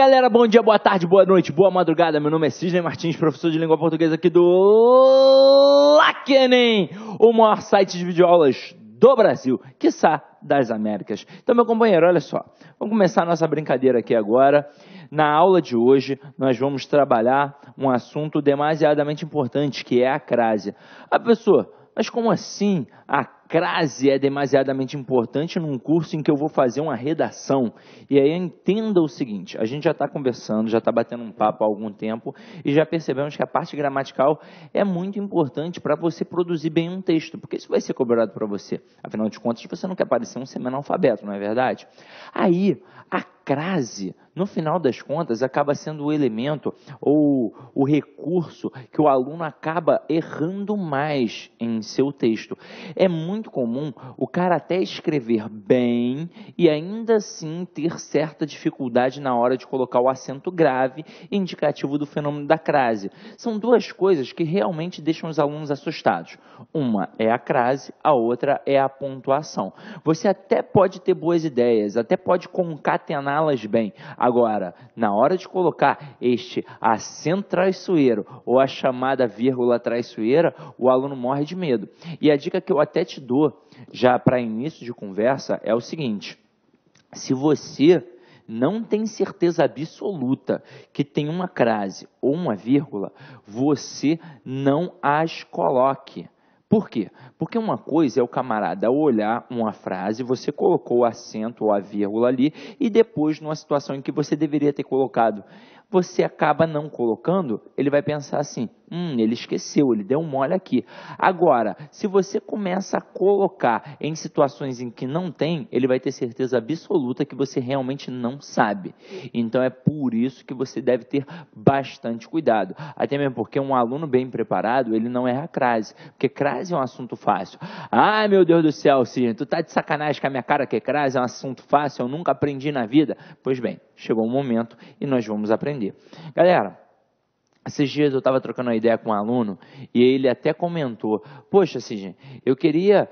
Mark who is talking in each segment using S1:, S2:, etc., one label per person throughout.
S1: galera, bom dia, boa tarde, boa noite, boa madrugada. Meu nome é Cisne Martins, professor de língua portuguesa aqui do LACENEM, o maior site de videoaulas do Brasil, quiçá das Américas. Então, meu companheiro, olha só, vamos começar a nossa brincadeira aqui agora. Na aula de hoje, nós vamos trabalhar um assunto demasiadamente importante, que é a crase. Ah, professor, mas como assim a crase é demasiadamente importante num curso em que eu vou fazer uma redação? E aí entenda o seguinte, a gente já está conversando, já está batendo um papo há algum tempo e já percebemos que a parte gramatical é muito importante para você produzir bem um texto, porque isso vai ser cobrado para você. Afinal de contas, você não quer parecer um semi-analfabeto, não é verdade? Aí, a crase, no final das contas, acaba sendo o elemento ou o recurso que o aluno acaba errando mais em seu texto. É muito comum o cara até escrever bem e ainda assim ter certa dificuldade na hora de colocar o acento grave indicativo do fenômeno da crase. São duas coisas que realmente deixam os alunos assustados. Uma é a crase, a outra é a pontuação. Você até pode ter boas ideias, até pode concatená-las bem. Agora, na hora de colocar este acento traiçoeiro ou a chamada vírgula traiçoeira, o aluno morre de medo. E a dica que eu até te dou, já para início de conversa, é o seguinte: se você não tem certeza absoluta que tem uma crase ou uma vírgula, você não as coloque. Por quê? Porque uma coisa é o camarada olhar uma frase, você colocou o acento ou a vírgula ali, e depois, numa situação em que você deveria ter colocado, você acaba não colocando, ele vai pensar assim, ele esqueceu, ele deu um mole aqui. Agora, se você começa a colocar em situações em que não tem, ele vai ter certeza absoluta que você realmente não sabe. Então, é por isso que você deve ter bastante cuidado. Até mesmo porque um aluno bem preparado, ele não erra crase. Porque crase é um assunto fácil. Ai, meu Deus do céu, Cisne, tu tá de sacanagem com a minha cara que crase é um assunto fácil, eu nunca aprendi na vida. Pois bem, chegou um momento e nós vamos aprender. Galera, esses dias eu estava trocando uma ideia com um aluno e ele até comentou, poxa, Cisne, eu queria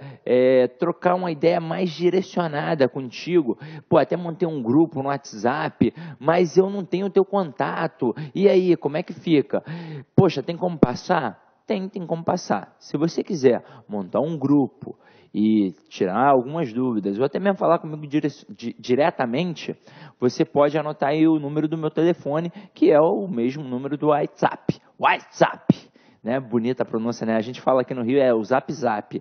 S1: trocar uma ideia mais direcionada contigo, pô, até montei um grupo no WhatsApp, mas eu não tenho o teu contato, e aí, como é que fica? Poxa, tem como passar? Tem como passar. Se você quiser montar um grupo e tirar algumas dúvidas, ou até mesmo falar comigo diretamente, você pode anotar aí o número do meu telefone, que é o mesmo número do WhatsApp. WhatsApp, né? Bonita a pronúncia, né? A gente fala aqui no Rio, é o Zap Zap.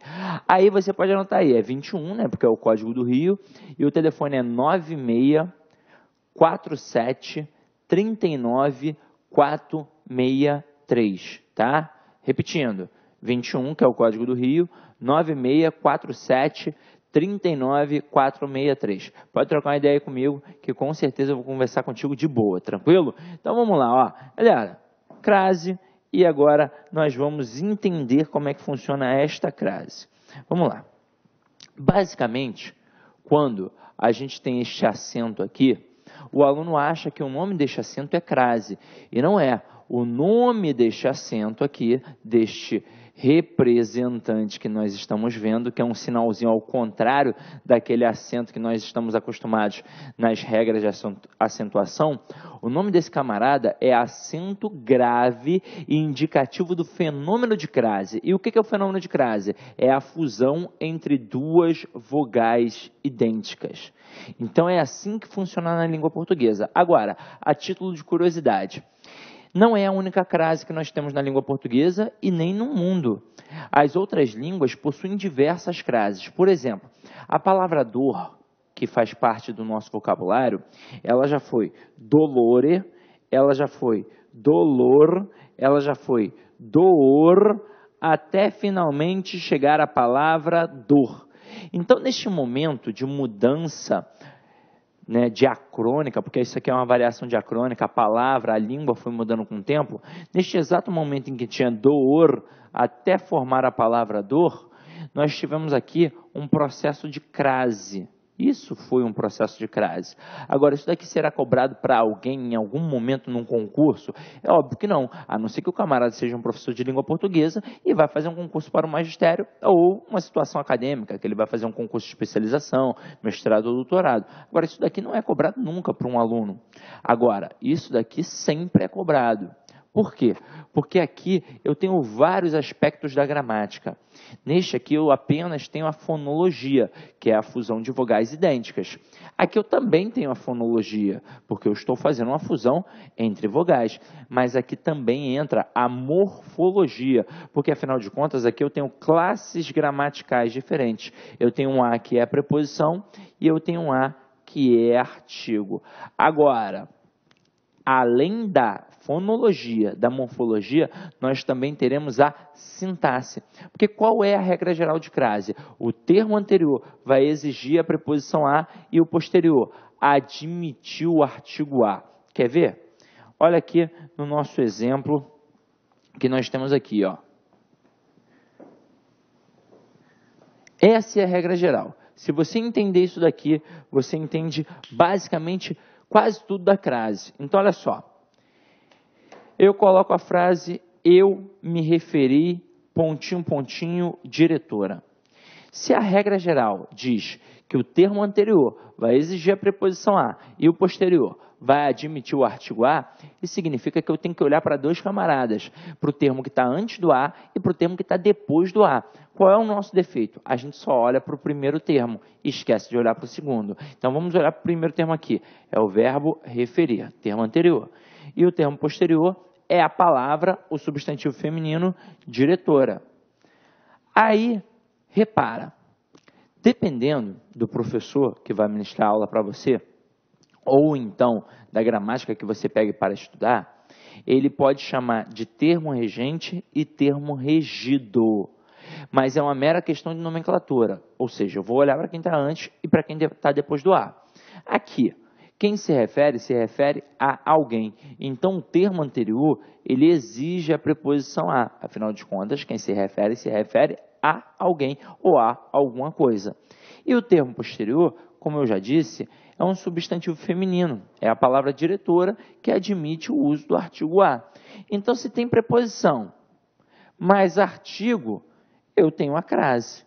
S1: Aí você pode anotar aí, é 21, né? Porque é o código do Rio, e o telefone é 9647 39 463, tá? Repetindo, 21, que é o código do Rio, 9647 39 463. Pode trocar uma ideia aí comigo, que com certeza eu vou conversar contigo de boa, tranquilo? Então vamos lá, ó. Galera, crase, e agora nós vamos entender como é que funciona esta crase. Vamos lá. Basicamente, quando a gente tem este acento aqui, o aluno acha que o nome deste acento é crase, e não é. O nome deste acento aqui, deste representante que nós estamos vendo, que é um sinalzinho ao contrário daquele acento que nós estamos acostumados nas regras de acentuação, o nome desse camarada é acento grave e indicativo do fenômeno de crase. E o que é o fenômeno de crase? É a fusão entre duas vogais idênticas. Então é assim que funciona na língua portuguesa. Agora, a título de curiosidade, não é a única crase que nós temos na língua portuguesa e nem no mundo. As outras línguas possuem diversas crases. Por exemplo, a palavra dor, que faz parte do nosso vocabulário, ela já foi dolore, ela já foi dolor, ela já foi door, até finalmente chegar a palavra dor. Então, neste momento de mudança, né, diacrônica, porque isso aqui é uma variação diacrônica, a palavra, a língua foi mudando com o tempo, neste exato momento em que tinha dor, até formar a palavra dor, nós tivemos aqui um processo de crase, Isso foi um processo de crase. Agora, isso daqui será cobrado para alguém em algum momento num concurso? É óbvio que não, a não ser que o camarada seja um professor de língua portuguesa e vai fazer um concurso para o magistério ou uma situação acadêmica, que ele vai fazer um concurso de especialização, mestrado ou doutorado. Agora, isso daqui não é cobrado nunca para um aluno. Agora, isso daqui sempre é cobrado. Por quê? Porque aqui eu tenho vários aspectos da gramática. Neste aqui eu apenas tenho a fonologia, que é a fusão de vogais idênticas. Aqui eu também tenho a fonologia, porque eu estou fazendo uma fusão entre vogais. Mas aqui também entra a morfologia, porque afinal de contas aqui eu tenho classes gramaticais diferentes. Eu tenho um A que é a preposição e eu tenho um A que é artigo. Agora, além da fonologia, da morfologia, nós também teremos a sintaxe. Porque qual é a regra geral de crase? O termo anterior vai exigir a preposição a e o posterior admitir o artigo a. Quer ver? Olha aqui no nosso exemplo que nós temos aqui, ó. Essa é a regra geral. Se você entender isso daqui, você entende basicamente quase tudo da crase. Então, olha só. Eu coloco a frase, eu me referi, pontinho, pontinho, diretora. Se a regra geral diz que o termo anterior vai exigir a preposição a e o posterior vai admitir o artigo a, isso significa que eu tenho que olhar para dois camaradas, para o termo que está antes do a e para o termo que está depois do a. Qual é o nosso defeito? A gente só olha para o primeiro termo e esquece de olhar para o segundo. Então, vamos olhar para o primeiro termo aqui. É o verbo referir, termo anterior. E o termo posterior é a palavra, o substantivo feminino, diretora. Aí, repara, dependendo do professor que vai ministrar a aula para você, ou então da gramática que você pegue para estudar, ele pode chamar de termo regente e termo regido. Mas é uma mera questão de nomenclatura, ou seja, eu vou olhar para quem está antes e para quem está depois do a. Aqui, quem se refere a alguém. Então, o termo anterior, ele exige a preposição a. Afinal de contas, quem se refere a alguém ou a alguma coisa. E o termo posterior, como eu já disse, é um substantivo feminino. É a palavra diretora que admite o uso do artigo a. Então, se tem preposição mais artigo, eu tenho a crase.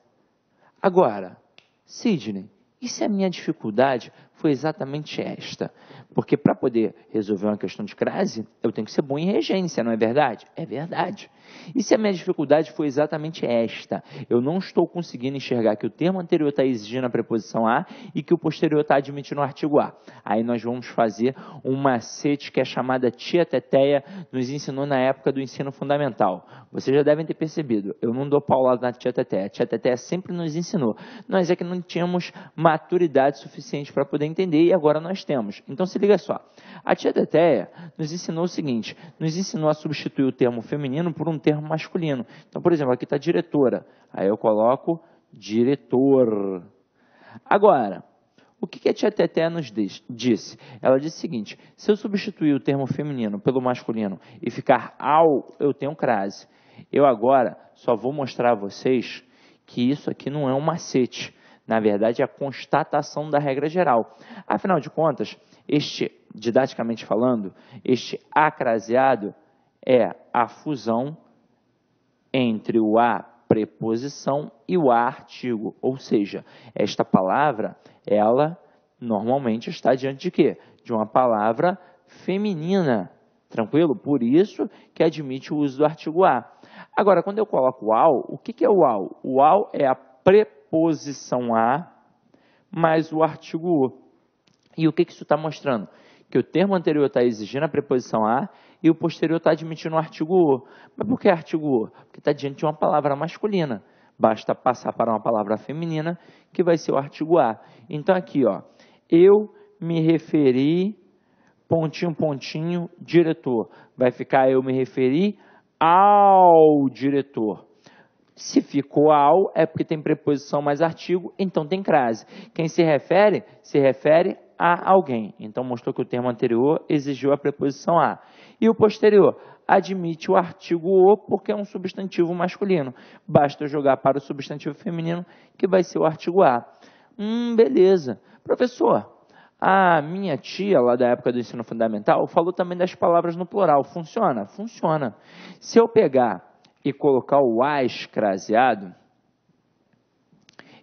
S1: Agora, Sidney, e se a minha dificuldade foi exatamente esta? Porque para poder resolver uma questão de crase, eu tenho que ser bom em regência, não é verdade? É verdade. E se a minha dificuldade foi exatamente esta? Eu não estou conseguindo enxergar que o termo anterior está exigindo a preposição a e que o posterior está admitindo o artigo a. Aí nós vamos fazer um macete que é chamada tia Teteia, nos ensinou na época do ensino fundamental. Vocês já devem ter percebido, eu não dou paulada na tia Teteia. A tia Teteia sempre nos ensinou. Nós é que não tínhamos maturidade suficiente para poder entender e agora nós temos. Então se liga só. A tia Teteia nos ensinou o seguinte, nos ensinou a substituir o termo feminino por um termo masculino. Então, por exemplo, aqui está diretora. Aí eu coloco diretor. Agora, o que a tia Teteia nos disse? Ela disse o seguinte, se eu substituir o termo feminino pelo masculino e ficar ao, eu tenho crase. Eu agora só vou mostrar a vocês que isso aqui não é um macete. Na verdade, é a constatação da regra geral. Afinal de contas, didaticamente falando, este acraseado é a fusão entre o a preposição e o a artigo. Ou seja, esta palavra, ela normalmente está diante de quê? De uma palavra feminina. Tranquilo? Por isso que admite o uso do artigo a. Agora, quando eu coloco ao, o que é o ao? O ao é a preposição a mais o artigo o. E o que isso está mostrando? Que o termo anterior está exigindo a preposição a e o posterior está admitindo o artigo o. Mas por que artigo o? Porque está diante de uma palavra masculina. Basta passar para uma palavra feminina que vai ser o artigo a. Então aqui, ó, eu me referi, pontinho, pontinho, diretor. Vai ficar eu me referi ao diretor. Se ficou ao, é porque tem preposição mais artigo, então tem crase. Quem se refere a alguém. Então, mostrou que o termo anterior exigiu a preposição a. E o posterior admite o artigo o, porque é um substantivo masculino. Basta jogar para o substantivo feminino, que vai ser o artigo a. Beleza. Professor, a minha tia, lá da época do ensino fundamental, falou também das palavras no plural. Funciona? Funciona. Se eu pegar e colocar o a escraseado,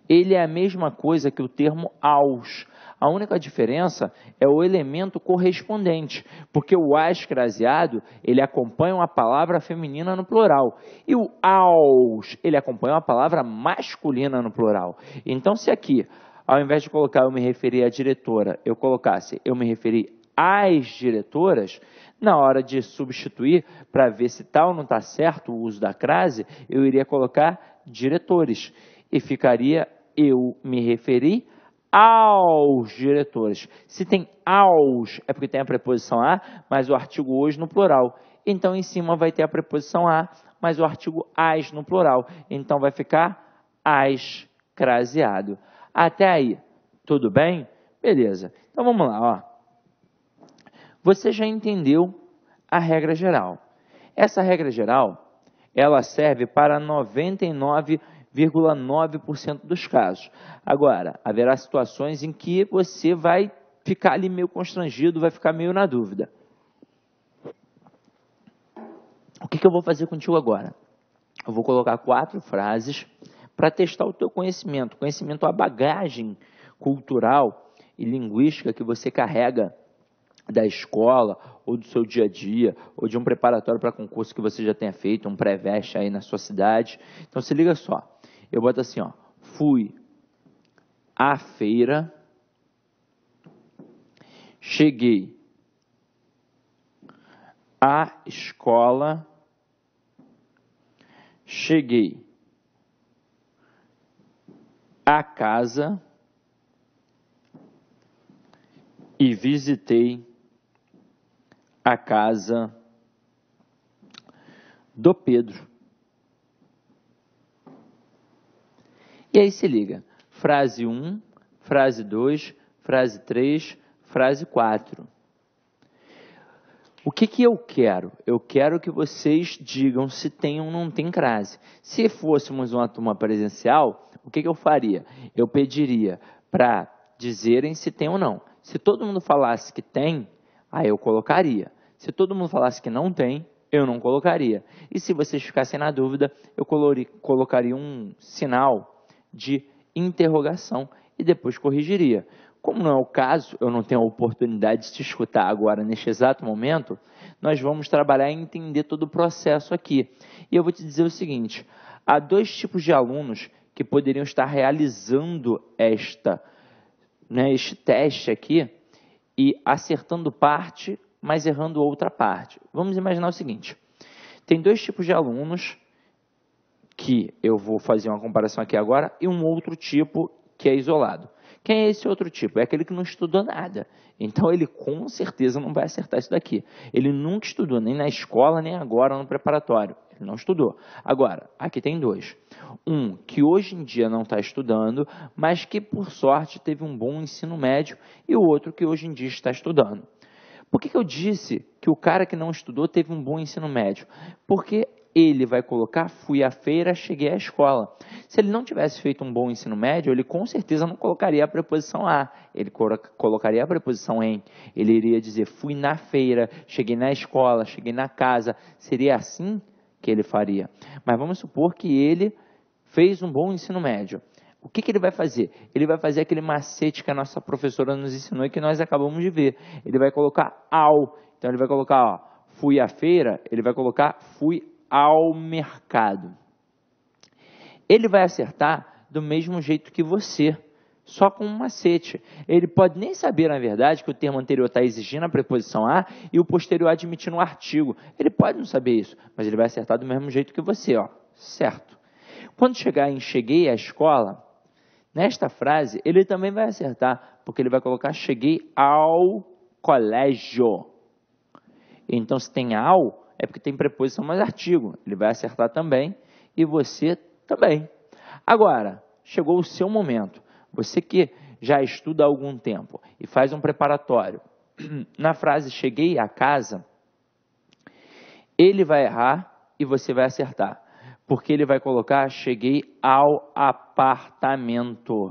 S1: ele é a mesma coisa que o termo aos. A única diferença é o elemento correspondente, porque o a escraseado, ele acompanha uma palavra feminina no plural, e o aos, ele acompanha uma palavra masculina no plural. Então, se aqui, ao invés de colocar eu me referi à diretora, eu colocasse eu me referi às diretoras, na hora de substituir, para ver se tal não está certo o uso da crase, eu iria colocar diretores, e ficaria eu me referi aos diretores. Se tem aos, é porque tem a preposição a, mas o artigo os no plural. Então, em cima vai ter a preposição a, mas o artigo as no plural. Então, vai ficar as craseado. Até aí, tudo bem? Beleza. Então, vamos lá. Ó. Você já entendeu a regra geral. Essa regra geral, ela serve para 99,9% dos casos. Agora, haverá situações em que você vai ficar ali meio constrangido, vai ficar meio na dúvida. O que eu vou fazer contigo agora? Eu vou colocar 4 frases para testar o teu conhecimento. Conhecimento, a bagagem cultural e linguística que você carrega da escola, ou do seu dia a dia, ou de um preparatório para concurso que você já tenha feito, um pré-veste aí na sua cidade. Então, se liga só. Eu boto assim, ó. Fui à feira, cheguei à escola, cheguei à casa e visitei a casa do Pedro. E aí se liga, frase 1, frase 2, frase 3, frase 4. O que eu quero? Eu quero que vocês digam se tem ou não tem crase. Se fôssemos uma turma presencial, o que eu faria? Eu pediria para dizerem se tem ou não. Se todo mundo falasse que tem, aí eu colocaria. Se todo mundo falasse que não tem, eu não colocaria. E se vocês ficassem na dúvida, eu colocaria um sinal de interrogação e depois corrigiria. Como não é o caso, eu não tenho a oportunidade de te escutar agora, neste exato momento, nós vamos trabalhar e entender todo o processo aqui. E eu vou te dizer o seguinte, há 2 tipos de alunos que poderiam estar realizando este teste aqui e acertando parte, mas errando outra parte. Vamos imaginar o seguinte, tem 2 tipos de alunos que eu vou fazer uma comparação aqui agora e um outro tipo que é isolado. Quem é esse outro tipo? É aquele que não estudou nada. Então, ele com certeza não vai acertar isso daqui. Ele nunca estudou, nem na escola, nem agora no preparatório. Ele não estudou. Agora, aqui tem 2. Um que hoje em dia não está estudando, mas que, por sorte, teve um bom ensino médio, e o outro que hoje em dia está estudando. Por que eu disse que o cara que não estudou teve um bom ensino médio? Porque ele vai colocar, fui à feira, cheguei à escola. Se ele não tivesse feito um bom ensino médio, ele com certeza não colocaria a preposição a, ele colocaria a preposição em. Ele iria dizer, fui na feira, cheguei na escola, cheguei na casa. Seria assim que ele faria. Mas vamos supor que ele fez um bom ensino médio. O que ele vai fazer? Ele vai fazer aquele macete que a nossa professora nos ensinou e que nós acabamos de ver. Ele vai colocar ao. Então, ele vai colocar, ó, fui à feira, ele vai colocar fui ao mercado. Ele vai acertar do mesmo jeito que você, só com um macete. Ele pode nem saber, na verdade, que o termo anterior está exigindo a preposição a e o posterior admitindo o artigo. Ele pode não saber isso, mas ele vai acertar do mesmo jeito que você, ó, certo? Quando chegar em cheguei à escola, nesta frase, ele também vai acertar, porque ele vai colocar cheguei ao colégio. Então, se tem ao, é porque tem preposição mais artigo. Ele vai acertar também e você também. Agora, chegou o seu momento. Você que já estuda há algum tempo e faz um preparatório, na frase cheguei à casa, ele vai errar e você vai acertar. Porque ele vai colocar cheguei ao apartamento.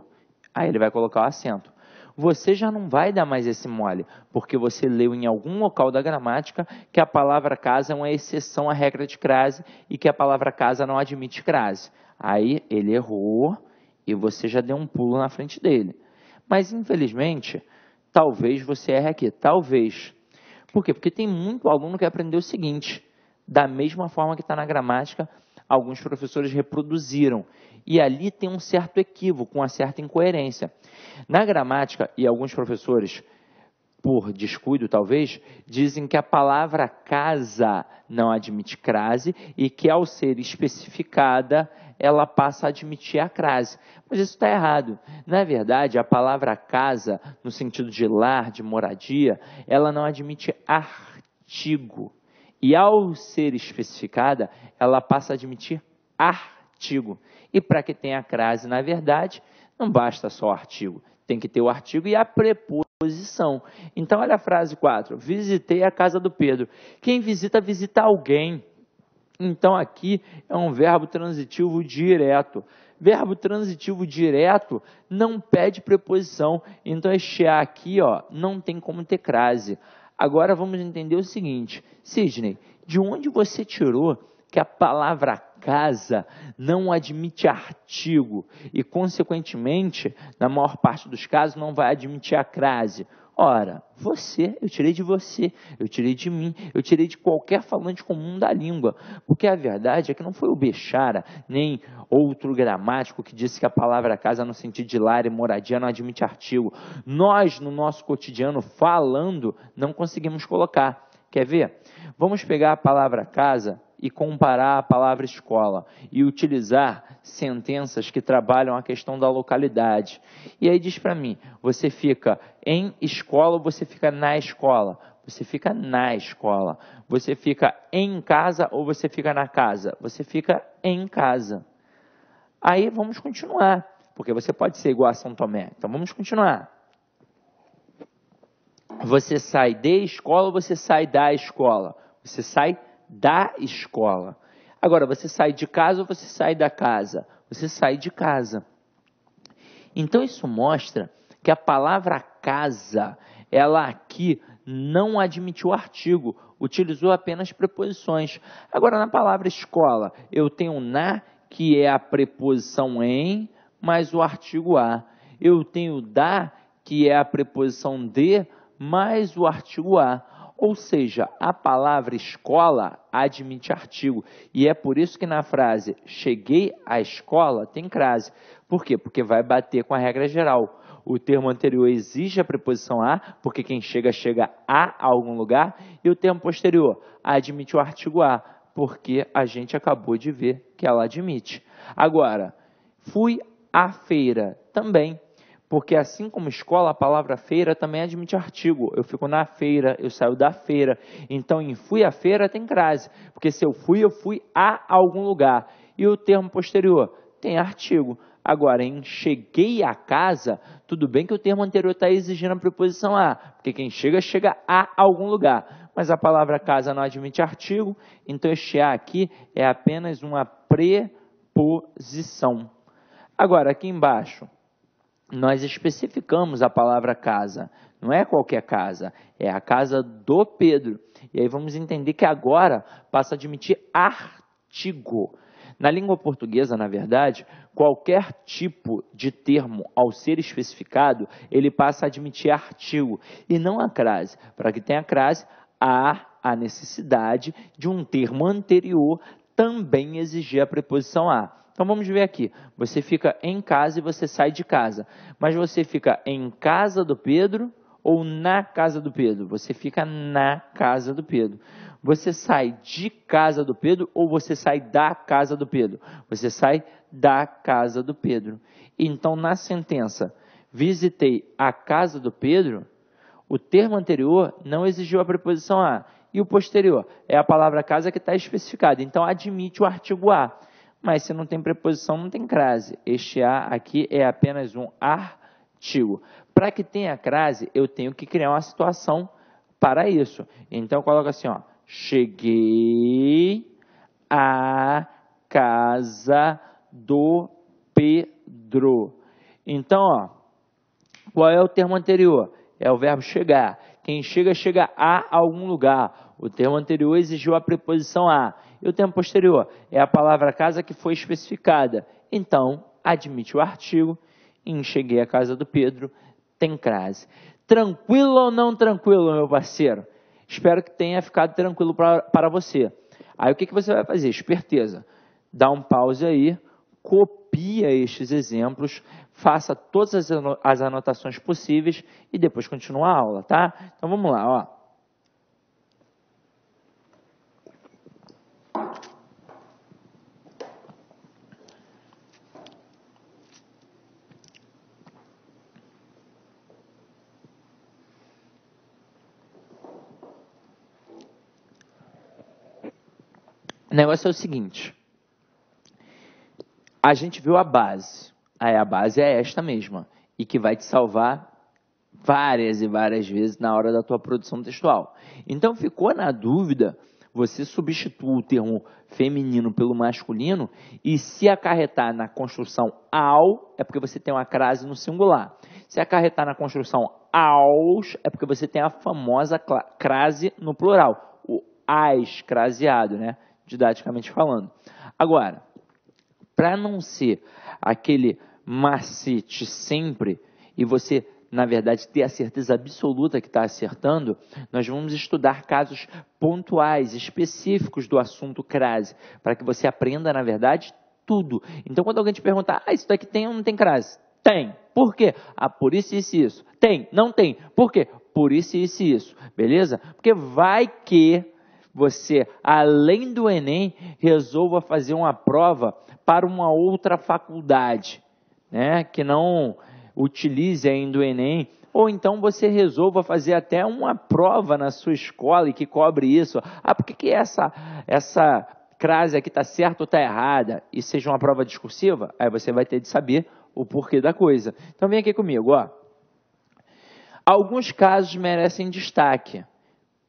S1: Aí ele vai colocar o acento. Você já não vai dar mais esse mole, porque você leu em algum local da gramática que a palavra casa é uma exceção à regra de crase e que a palavra casa não admite crase. Aí ele errou e você já deu um pulo na frente dele. Mas, infelizmente, talvez você erre aqui. Talvez. Por quê? Porque tem muito aluno que aprendeu o seguinte: da mesma forma que está na gramática, alguns professores reproduziram. E ali tem um certo equívoco, uma certa incoerência. Na gramática, e alguns professores, por descuido talvez, dizem que a palavra casa não admite crase e que ao ser especificada, ela passa a admitir a crase. Mas isso está errado. Na verdade, a palavra casa, no sentido de lar, de moradia, ela não admite artigo. E ao ser especificada, ela passa a admitir artigo. E para que tenha crase, na verdade, não basta só o artigo. Tem que ter o artigo e a preposição. Então, olha a frase 4. Visitei a casa do Pedro. Quem visita, visita alguém. Então, aqui é um verbo transitivo direto. Verbo transitivo direto não pede preposição. Então, este A aqui não tem como ter crase. Agora, vamos entender o seguinte. Sidney, de onde você tirou que a palavra casa não admite artigo e, consequentemente, na maior parte dos casos, não vai admitir a crase? Ora, eu tirei de você, eu tirei de mim, eu tirei de qualquer falante comum da língua, porque a verdade é que não foi o Bechara, nem outro gramático que disse que a palavra casa no sentido de lar e moradia não admite artigo. Nós, no nosso cotidiano, falando, não conseguimos colocar. Quer ver? Vamos pegar a palavra casa e comparar a palavra escola e utilizar sentenças que trabalham a questão da localidade. E aí diz para mim, você fica em escola ou você fica na escola? Você fica na escola. Você fica em casa ou você fica na casa? Você fica em casa. Aí vamos continuar, porque você pode ser igual a São Tomé. Então vamos continuar. Você sai de escola ou você sai da escola? Você sai da escola. Agora, você sai de casa ou você sai da casa? Você sai de casa. Então, isso mostra que a palavra casa, ela aqui não admitiu artigo, utilizou apenas preposições. Agora, na palavra escola, eu tenho na, que é a preposição em, mais o artigo a. Eu tenho da, que é a preposição de, mais o artigo a. Ou seja, a palavra escola admite artigo. E é por isso que na frase cheguei à escola tem crase. Por quê? Porque vai bater com a regra geral. O termo anterior exige a preposição a, porque quem chega, chega a algum lugar. E o termo posterior admite o artigo a, porque a gente acabou de ver que ela admite. Agora, fui à feira também. Porque assim como escola, a palavra feira também admite artigo. Eu fico na feira, eu saio da feira. Então, em fui à feira tem crase. Porque se eu fui a algum lugar. E o termo posterior tem artigo. Agora, em cheguei a casa, tudo bem que o termo anterior está exigindo a preposição a. Porque quem chega, chega a algum lugar. Mas a palavra casa não admite artigo. Então, este a aqui é apenas uma preposição. Agora, aqui embaixo, nós especificamos a palavra casa. Não é qualquer casa, é a casa do Pedro. E aí vamos entender que agora passa a admitir artigo. Na língua portuguesa, na verdade, qualquer tipo de termo, ao ser especificado, ele passa a admitir artigo e não a crase. Para que tenha crase, há a necessidade de um termo anterior também exigir a preposição a. Então, vamos ver aqui. Você fica em casa e você sai de casa. Mas você fica em casa do Pedro ou na casa do Pedro? Você fica na casa do Pedro. Você sai de casa do Pedro ou você sai da casa do Pedro? Você sai da casa do Pedro. Então, na sentença, visitei a casa do Pedro, o termo anterior não exigiu a preposição a. E o posterior é a palavra casa que está especificada. Então, admite o artigo a. Mas se não tem preposição, não tem crase. Este a aqui é apenas um artigo. Para que tenha crase, eu tenho que criar uma situação para isso. Então, eu coloco assim, cheguei à casa do Pedro. Então, Qual é o termo anterior? É o verbo chegar. Quem chega, chega a algum lugar. O termo anterior exigiu a preposição a. E o termo posterior é a palavra casa que foi especificada. Então, admite o artigo. Em cheguei à casa do Pedro, tem crase. Tranquilo ou não tranquilo, meu parceiro? Espero que tenha ficado tranquilo para você. Aí o que você vai fazer? Esperteza. Dá um pause aí, copia estes exemplos, faça todas as anotações possíveis e depois continua a aula, tá? Então vamos lá, ó. O negócio é o seguinte, a gente viu a base, aí a base é esta mesma, e que vai te salvar várias e várias vezes na hora da tua produção textual. Então ficou na dúvida, você substitua o termo feminino pelo masculino e se acarretar na construção ao, é porque você tem uma crase no singular. Se acarretar na construção aos, é porque você tem a famosa crase no plural, o as craseado, né? Didaticamente falando. Agora, para não ser aquele macete sempre e você, na verdade, ter a certeza absoluta que está acertando, nós vamos estudar casos pontuais, específicos do assunto crase, para que você aprenda, na verdade, tudo. Então, quando alguém te perguntar, isso daqui tem ou não tem crase? Tem. Por quê? Por isso, isso e isso. Tem. Não tem. Por quê? Por isso, isso e isso. Beleza? Porque vai que você, além do Enem, resolva fazer uma prova para uma outra faculdade, né, que não utilize ainda o Enem, ou então você resolva fazer até uma prova na sua escola e que cobre isso. Por que essa crase aqui está certa ou está errada? E seja uma prova discursiva? Aí você vai ter de saber o porquê da coisa. Então vem aqui comigo, ó. Alguns casos merecem destaque.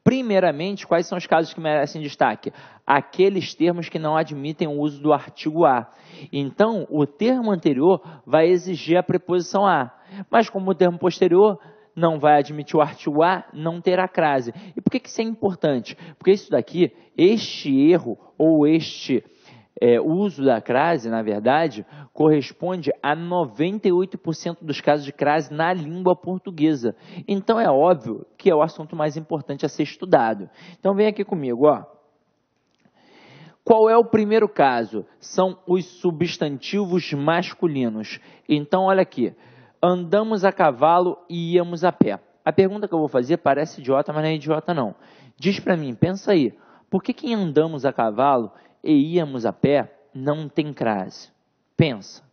S1: Primeiramente, quais são os casos que merecem destaque? Aqueles termos que não admitem o uso do artigo a. Então, o termo anterior vai exigir a preposição a. Mas como o termo posterior não vai admitir o artigo a, não terá crase. E por que isso é importante? Porque isso daqui, este erro ou este uso da crase, na verdade, corresponde a 98% dos casos de crase na língua portuguesa. Então, é óbvio que é o assunto mais importante a ser estudado. Então, vem aqui comigo, ó. Qual é o primeiro caso? São os substantivos masculinos. Então, olha aqui. Andamos a cavalo e íamos a pé. A pergunta que eu vou fazer parece idiota, mas não é idiota não. Diz para mim, pensa aí. Por que andamos a cavalo e íamos a pé não tem crase? Pensa.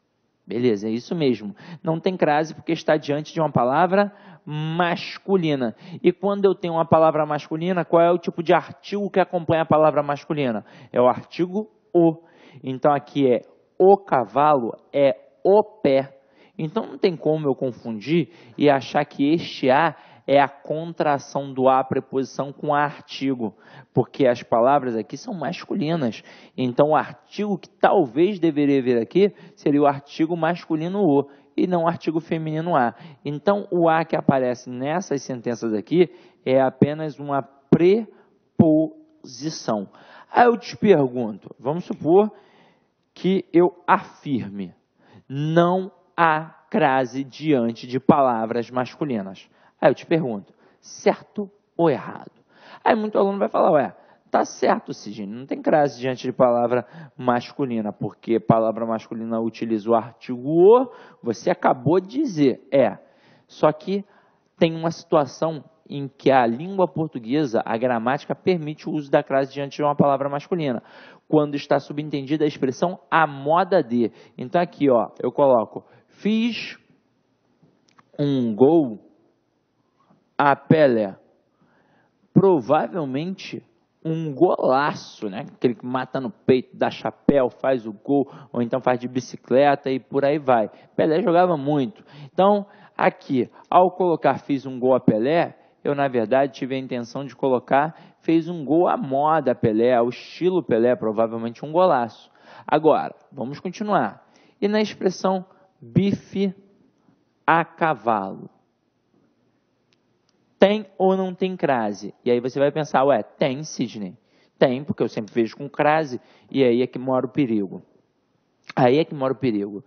S1: Beleza, é isso mesmo. Não tem crase porque está diante de uma palavra masculina. E quando eu tenho uma palavra masculina, qual é o tipo de artigo que acompanha a palavra masculina? É o artigo o. Então aqui é o cavalo, é o pé. Então não tem como eu confundir e achar que este a é a contração do a preposição com a artigo, porque as palavras aqui são masculinas. Então o artigo que talvez deveria vir aqui seria o artigo masculino o e não o artigo feminino a. Então o a que aparece nessas sentenças aqui é apenas uma preposição. Aí eu te pergunto, vamos supor que eu afirme, não há crase diante de palavras masculinas. Aí eu te pergunto, certo ou errado? Aí muito aluno vai falar, tá certo, Sidney, não tem crase diante de palavra masculina, porque palavra masculina utiliza o artigo o, você acabou de dizer, só que tem uma situação em que a língua portuguesa, a gramática, permite o uso da crase diante de uma palavra masculina, quando está subentendida a expressão a moda de. Então aqui, ó, eu coloco, fiz um gol a Pelé. Provavelmente um golaço, né? Aquele que mata no peito, dá chapéu, faz o gol, ou então faz de bicicleta e por aí vai. Pelé jogava muito. Então, aqui, ao colocar fiz um gol a Pelé, eu, na verdade, tive a intenção de colocar fez um gol à moda Pelé, ao estilo Pelé, provavelmente um golaço. Agora, vamos continuar. E na expressão bife a cavalo? tem ou não tem crase? E aí você vai pensar, ué, tem, Sidney. Tem, porque eu sempre vejo com crase, e aí é que mora o perigo. Aí é que mora o perigo.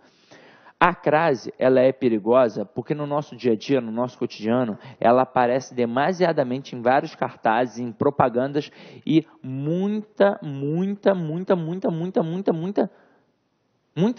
S1: A crase, ela é perigosa porque no nosso dia a dia, no nosso cotidiano, ela aparece demasiadamente em vários cartazes, em propagandas e muitas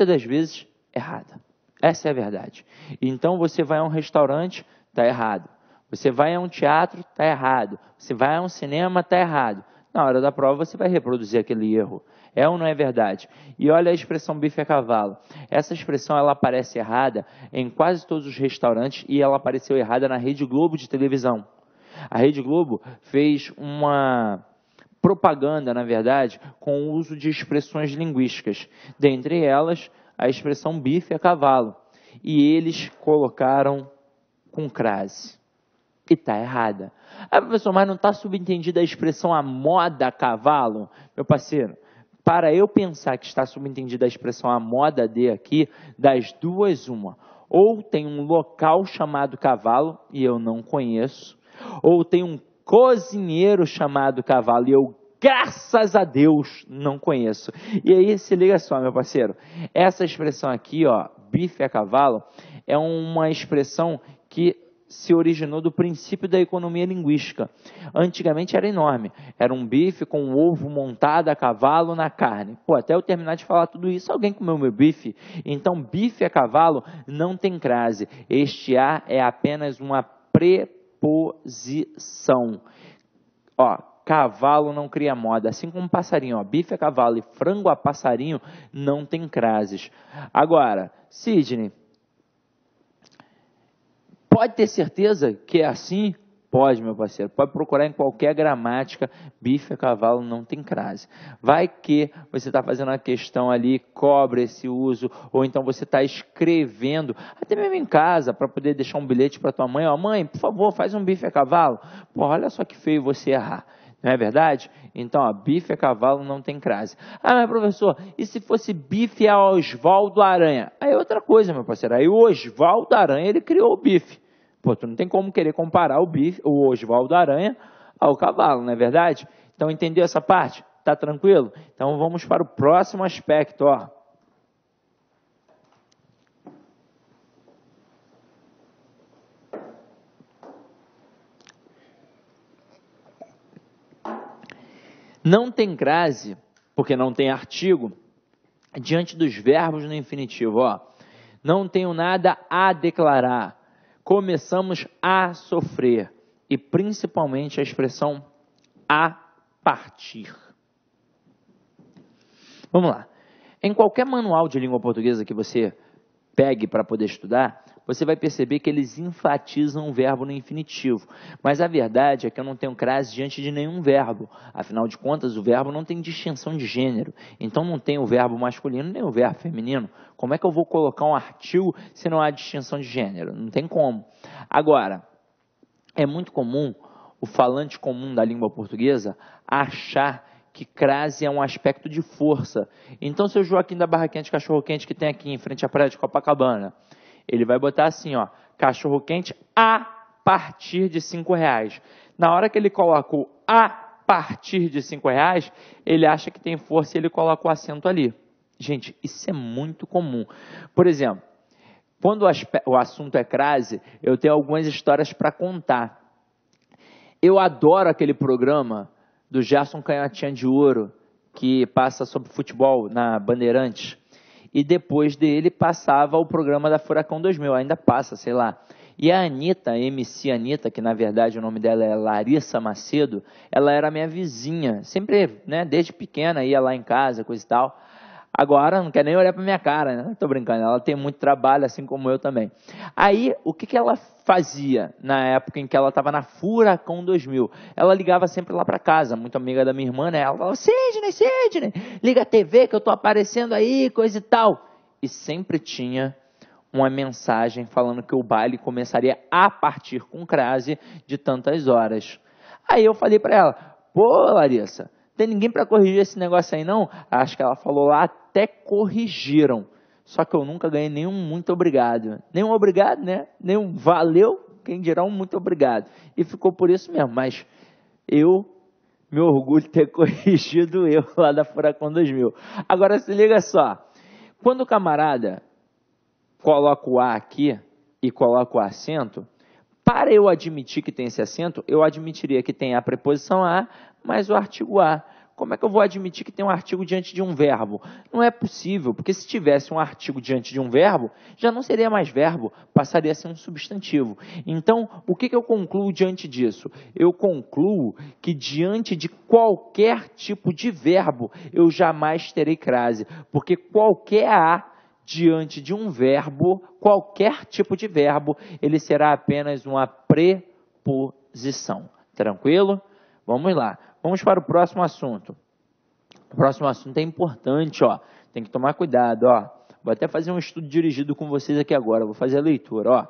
S1: das vezes errada. Essa é a verdade. Então você vai a um restaurante, está errado. Você vai a um teatro, está errado. Você vai a um cinema, está errado. Na hora da prova você vai reproduzir aquele erro. É ou não é verdade? E olha a expressão bife a cavalo. Essa expressão ela aparece errada em quase todos os restaurantes e ela apareceu errada na Rede Globo de televisão. A Rede Globo fez uma propaganda, na verdade, com o uso de expressões linguísticas. Dentre elas, a expressão bife a cavalo. E eles colocaram com crase. E está errada. Ah, professor, mas não está subentendida a expressão a moda a cavalo? Meu parceiro, para eu pensar que está subentendida a expressão a moda de aqui, das duas uma. Ou tem um local chamado cavalo, e eu não conheço, ou tem um cozinheiro chamado cavalo, e eu, graças a Deus, não conheço. E aí, se liga só, meu parceiro, essa expressão aqui, ó, bife a cavalo, é uma expressão que se originou do princípio da economia linguística. Antigamente era enorme. Era um bife com um ovo montado a cavalo na carne. Pô, até eu terminar de falar tudo isso, alguém comeu meu bife? Então, bife a cavalo não tem crase. Este A é apenas uma preposição. Ó, cavalo não cria moda. Assim como passarinho, ó, bife a cavalo e frango a passarinho não tem crases. Agora, Sidney, pode ter certeza que é assim? Pode, meu parceiro. Pode procurar em qualquer gramática. Bife a cavalo não tem crase. Vai que você está fazendo uma questão ali, cobra esse uso, ou então você está escrevendo, até mesmo em casa, para poder deixar um bilhete para tua mãe. Ó, mãe, por favor, faz um bife a cavalo. Pô, olha só que feio você errar. Não é verdade? Então, ó, bife a cavalo não tem crase. Ah, mas professor, e se fosse bife a Oswaldo Aranha? Aí é outra coisa, meu parceiro. Aí o Oswaldo Aranha, ele criou o bife. Pô, tu não tem como querer comparar o bife, o Oswaldo Aranha ao cavalo, não é verdade? Então, entendeu essa parte? Tá tranquilo? Então, vamos para o próximo aspecto, ó. Não tem crase, porque não tem artigo, diante dos verbos no infinitivo, ó. Não tenho nada a declarar. Começamos a sofrer. E principalmente a expressão a partir. Vamos lá. Em qualquer manual de língua portuguesa que você pegue para poder estudar, você vai perceber que eles enfatizam o verbo no infinitivo. Mas a verdade é que eu não tenho crase diante de nenhum verbo. Afinal de contas, o verbo não tem distinção de gênero. Então não tem o verbo masculino nem o verbo feminino. Como é que eu vou colocar um artigo se não há distinção de gênero? Não tem como. Agora, é muito comum o falante comum da língua portuguesa achar que crase é um aspecto de força. Então, seu Joaquim da Barraquinha de Cachorro Quente que tem aqui em frente à praia de Copacabana, ele vai botar assim, ó, cachorro quente a partir de R$5. Na hora que ele coloca o a partir de R$5, ele acha que tem força e ele coloca o acento ali. Gente, isso é muito comum. Por exemplo, quando o assunto é crase, eu tenho algumas histórias para contar. Eu adoro aquele programa do Gerson Canhotinha de Ouro, que passa sobre futebol na Bandeirantes. E depois dele passava o programa da Furacão 2000, ainda passa, sei lá. E a Anitta, a MC Anitta, que na verdade o nome dela é Larissa Macedo, ela era minha vizinha, sempre, né, desde pequena, ia lá em casa, coisa e tal. Agora não quer nem olhar para minha cara, né? Tô brincando, ela tem muito trabalho, assim como eu também. Aí, o que ela fazia na época em que ela estava na Furacão 2000? Ela ligava sempre lá para casa, muito amiga da minha irmã, né? Ela falava, Sidney, liga a TV que eu tô aparecendo aí, coisa e tal. E sempre tinha uma mensagem falando que o baile começaria a partir com crase de tantas horas. Aí eu falei para ela, pô, Larissa, tem ninguém para corrigir esse negócio aí não? Acho que ela falou lá, até corrigiram. Só que eu nunca ganhei nenhum muito obrigado. Nenhum obrigado, né? Nenhum valeu. quem dirá um muito obrigado. E ficou por isso mesmo, mas me orgulho de ter corrigido eu lá da Furacão 2000. Agora se liga só, quando o camarada coloca o A aqui e coloca o acento, para eu admitir que tem esse acento, eu admitiria que tem a preposição a mais o artigo a. Como é que eu vou admitir que tem um artigo diante de um verbo? Não é possível, porque se tivesse um artigo diante de um verbo, já não seria mais verbo, passaria a ser um substantivo. Então, o que eu concluo diante disso? Eu concluo que diante de qualquer tipo de verbo, eu jamais terei crase, porque qualquer a diante de um verbo, qualquer tipo de verbo, ele será apenas uma preposição. Tranquilo? Vamos lá. Vamos para o próximo assunto. O próximo assunto é importante, ó. Tem que tomar cuidado, ó. Vou até fazer um estudo dirigido com vocês aqui agora. Vou fazer a leitura, ó.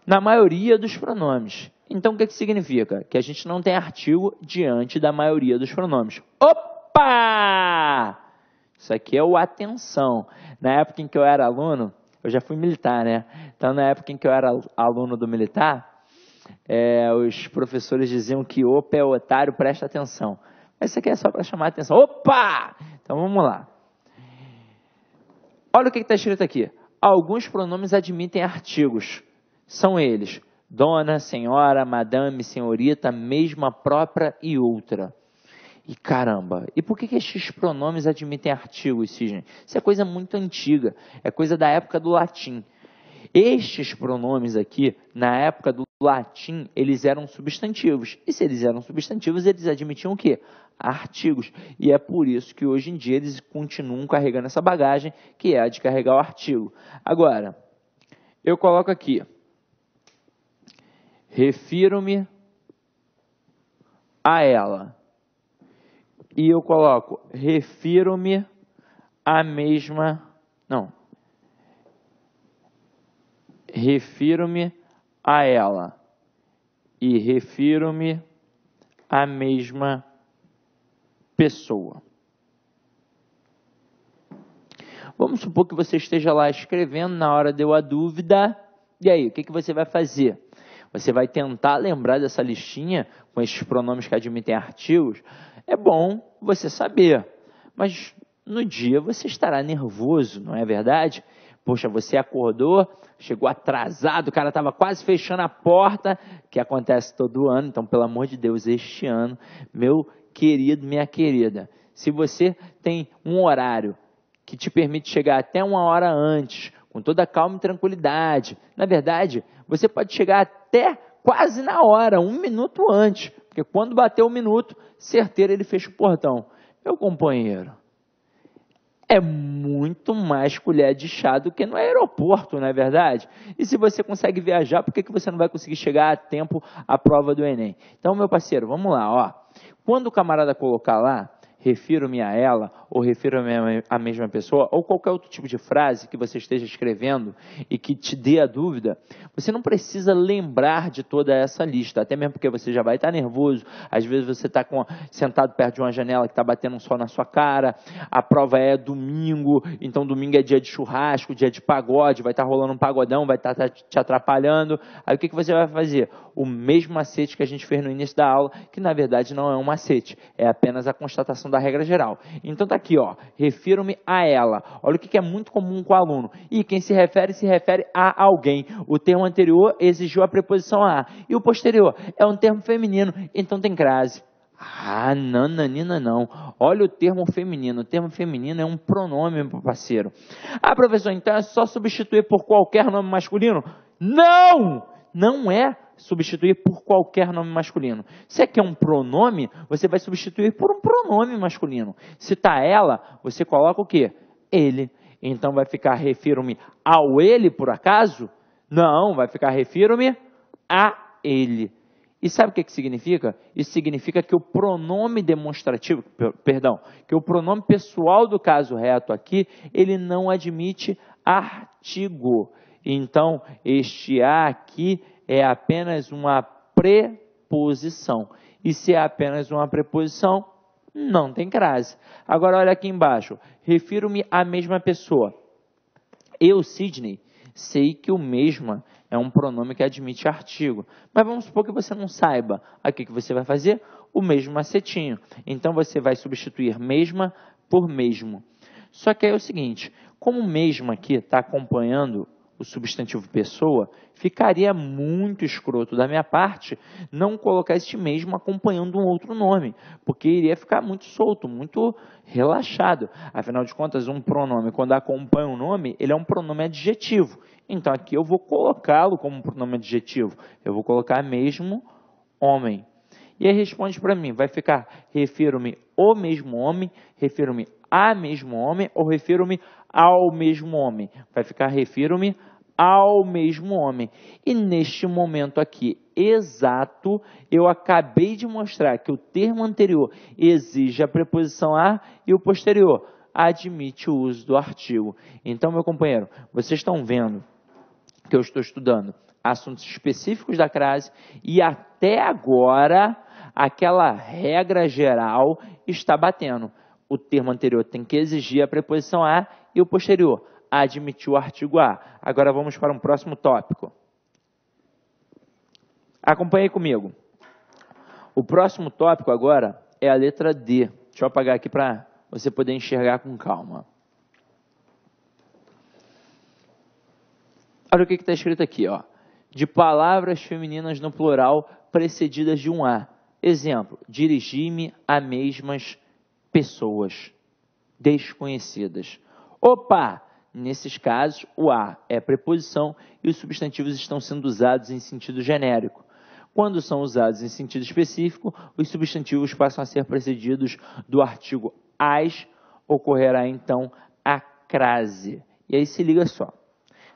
S1: Na maioria dos pronomes. Então, o que significa? Que a gente não tem artigo diante da maioria dos pronomes. Opa! Isso aqui é o atenção. Na época em que eu era aluno, eu já fui militar, né? Então, na época em que eu era aluno do militar, os professores diziam que opa é otário, presta atenção. Mas isso aqui é só para chamar a atenção. Opa! Então, vamos lá. Olha o que está escrito aqui. Alguns pronomes admitem artigos. São eles: dona, senhora, madame, senhorita, mesma, própria e outra. E caramba, e por que estes pronomes admitem artigos, Sidney? Isso é coisa muito antiga, é coisa da época do latim. Estes pronomes aqui, na época do latim, eles eram substantivos. E se eles eram substantivos, eles admitiam o quê? Artigos. E é por isso que hoje em dia eles continuam carregando essa bagagem, que é a de carregar o artigo. Agora, eu coloco aqui: refiro-me a ela. E eu coloco: refiro-me à mesma... Não. Refiro-me a ela. E refiro-me à mesma pessoa. Vamos supor que você esteja lá escrevendo, na hora deu a dúvida. E aí, o que você vai fazer? Você vai tentar lembrar dessa listinha com esses pronomes que admitem artigos. É bom você saber, mas no dia você estará nervoso, não é verdade? Poxa, você acordou, chegou atrasado, o cara estava quase fechando a porta, que acontece todo ano. Então, pelo amor de Deus, este ano, meu querido, minha querida, se você tem um horário que te permite chegar até 1 hora antes, com toda calma e tranquilidade, na verdade, você pode chegar até quase na hora, 1 minuto antes, porque quando bater 1 minuto, certeiro ele fecha o portão. Meu companheiro, é muito mais colher de chá do que no aeroporto, não é verdade? E se você consegue viajar, por que você não vai conseguir chegar a tempo à prova do Enem? Então, meu parceiro, vamos lá, ó. Quando o camarada colocar lá, refiro-me a ela, ou refiro-me à mesma pessoa, ou qualquer outro tipo de frase que você esteja escrevendo e que te dê a dúvida, você não precisa lembrar de toda essa lista, até mesmo porque você já vai estar nervoso, às vezes você está sentado perto de uma janela que está batendo um sol na sua cara, a prova é domingo, então domingo é dia de churrasco, dia de pagode, vai estar rolando um pagodão, vai estar te atrapalhando. Aí o que você vai fazer? O mesmo macete que a gente fez no início da aula, que na verdade não é um macete, é apenas a constatação da regra geral. Então tá aqui, ó, refiro-me a ela. Olha o que é muito comum com o aluno. E quem se refere a alguém. O termo anterior exigiu a preposição a. E o posterior é um termo feminino, então tem crase. Ah, nananina não. Olha o termo feminino. O termo feminino é um pronome, meu parceiro. Ah, professor, então é só substituir por qualquer nome masculino? Não! Não é substituir por qualquer nome masculino. Se quer um pronome, você vai substituir por um pronome masculino. Se tá ela, você coloca o quê? Ele. Então vai ficar refiro-me ao ele, por acaso? Não, vai ficar refiro-me a ele. E sabe o que significa? Isso significa que o pronome demonstrativo, que o pronome pessoal do caso reto aqui, ele não admite artigo. Então, este a aqui é apenas uma preposição. E se é apenas uma preposição, não tem crase. Agora, olha aqui embaixo. Refiro-me à mesma pessoa. Eu, Sidney, sei que o mesma é um pronome que admite artigo. Mas vamos supor que você não saiba. Aqui o que você vai fazer? O mesmo macetinho. Então, você vai substituir mesma por mesmo. Só que aí é o seguinte, como mesmo aqui está acompanhando o substantivo pessoa, ficaria muito escroto da minha parte não colocar este mesmo acompanhando um outro nome, porque iria ficar muito solto, muito relaxado. Afinal de contas, um pronome, quando acompanha um nome, ele é um pronome adjetivo. Então, aqui eu vou colocá-lo como um pronome adjetivo. Eu vou colocar mesmo homem. E aí responde para mim, vai ficar refiro-me o mesmo homem, refiro-me a mesmo homem ou refiro-me ao mesmo homem? Vai ficar refiro-me ao mesmo homem. E neste momento aqui, exato, eu acabei de mostrar que o termo anterior exige a preposição a e o posterior admite o uso do artigo. Então, meu companheiro, vocês estão vendo que eu estou estudando assuntos específicos da crase e até agora aquela regra geral está batendo. O termo anterior tem que exigir a preposição a e o posterior admitir o artigo a. Agora vamos para um próximo tópico. Acompanhe comigo. O próximo tópico agora é a letra D. Deixa eu apagar aqui para você poder enxergar com calma. Olha o que está escrito aqui, ó. De palavras femininas no plural precedidas de um a. Exemplo, dirigi-me a mesmas pessoas desconhecidas. Opa! Nesses casos, o a é preposição e os substantivos estão sendo usados em sentido genérico. Quando são usados em sentido específico, os substantivos passam a ser precedidos do artigo as, ocorrerá então a crase. E aí se liga só.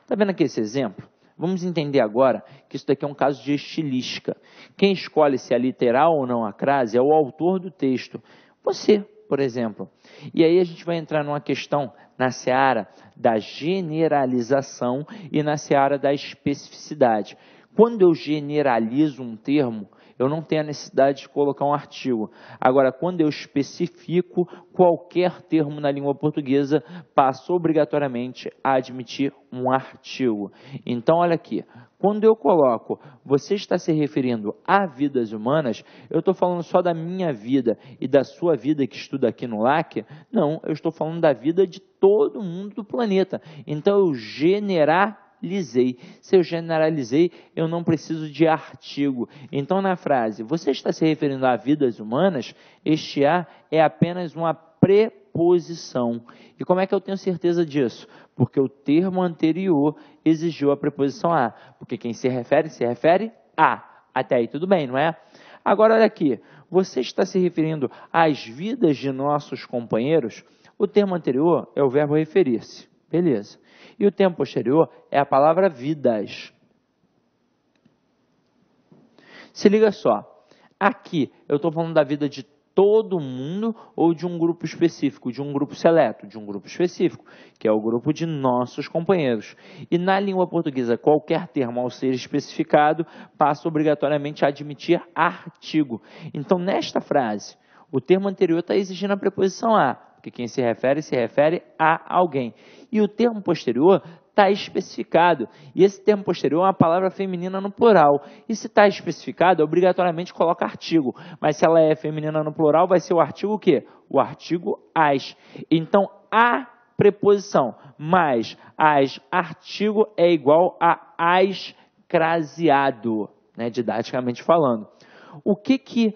S1: Está vendo aqui esse exemplo? Vamos entender agora que isso daqui é um caso de estilística. Quem escolhe se é literal ou não a crase é o autor do texto. Você, por exemplo. E aí a gente vai entrar numa questão na seara da generalização e na seara da especificidade. Quando eu generalizo um termo, eu não tenho a necessidade de colocar um artigo. Agora, quando eu especifico qualquer termo na língua portuguesa, passo obrigatoriamente a admitir um artigo. Então, olha aqui. Quando eu coloco, você está se referindo a vidas humanas, eu estou falando só da minha vida e da sua vida que estuda aqui no LAC? Não, eu estou falando da vida de todo mundo do planeta. Então, eu generalizei. Se eu generalizei, eu não preciso de artigo. Então, na frase, você está se referindo a vidas humanas, este a é apenas uma preposição. E como é que eu tenho certeza disso? Porque o termo anterior exigiu a preposição a. Porque quem se refere a. Até aí tudo bem, não é? Agora, olha aqui. Você está se referindo às vidas de nossos companheiros? O termo anterior é o verbo referir-se. Beleza. E o termo posterior é a palavra vidas. Se liga só. Aqui eu estou falando da vida de todo mundo ou de um grupo específico, de um grupo seleto, de um grupo específico, que é o grupo de nossos companheiros. E na língua portuguesa, qualquer termo ao ser especificado passa obrigatoriamente a admitir artigo. Então, nesta frase, o termo anterior está exigindo a preposição a, porque quem se refere a alguém. E o termo posterior está especificado. E esse termo posterior é uma palavra feminina no plural. E se está especificado, obrigatoriamente coloca artigo. Mas se ela é feminina no plural, vai ser o artigo o quê? O artigo as. Então, a preposição mais as artigo é igual a as craseado, né, didaticamente falando. O que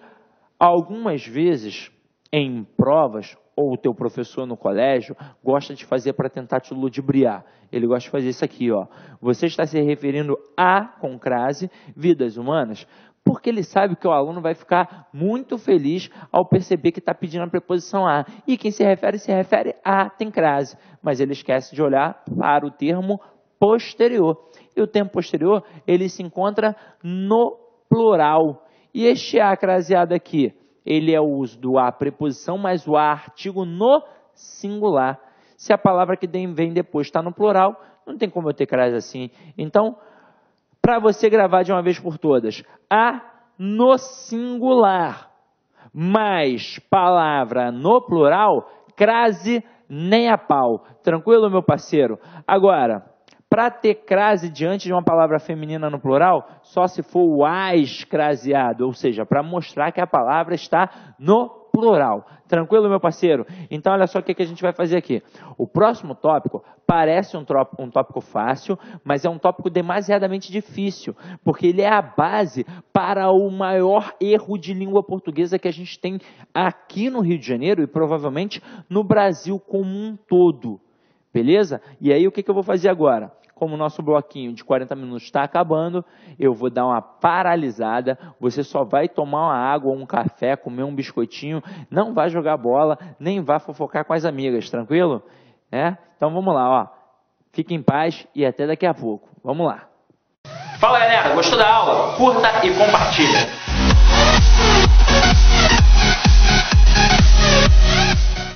S1: algumas vezes em provas ou o teu professor no colégio gosta de fazer para tentar te ludibriar? Ele gosta de fazer isso aqui, ó. Você está se referindo a, com crase, vidas humanas, porque ele sabe que o aluno vai ficar muito feliz ao perceber que está pedindo a preposição a. E quem se refere a, tem crase. Mas ele esquece de olhar para o termo posterior. E o termo posterior, ele se encontra no plural. E este a craseado aqui, ele é o uso do a preposição, mais o a artigo no singular. Se a palavra que vem depois está no plural, não tem como eu ter crase assim. Então, para você gravar de uma vez por todas, a no singular, mais palavra no plural, crase nem a pau. Tranquilo, meu parceiro? Agora, Para ter crase diante de uma palavra feminina no plural, só se for o as craseado, ou seja, para mostrar que a palavra está no plural. Tranquilo, meu parceiro? Então, olha só o que a gente vai fazer aqui. O próximo tópico parece um tópico fácil, mas é um tópico demasiadamente difícil, porque ele é a base para o maior erro de língua portuguesa que a gente tem aqui no Rio de Janeiro e provavelmente no Brasil como um todo. Beleza? E aí, o que eu vou fazer agora? Como o nosso bloquinho de 40 minutos está acabando, eu vou dar uma paralisada, você só vai tomar uma água ou um café, comer um biscoitinho, não vai jogar bola, nem vai fofocar com as amigas, tranquilo? Então vamos lá, ó. Fique em paz e até daqui a pouco. Vamos lá. Fala, galera, gostou da aula? Curta e compartilha.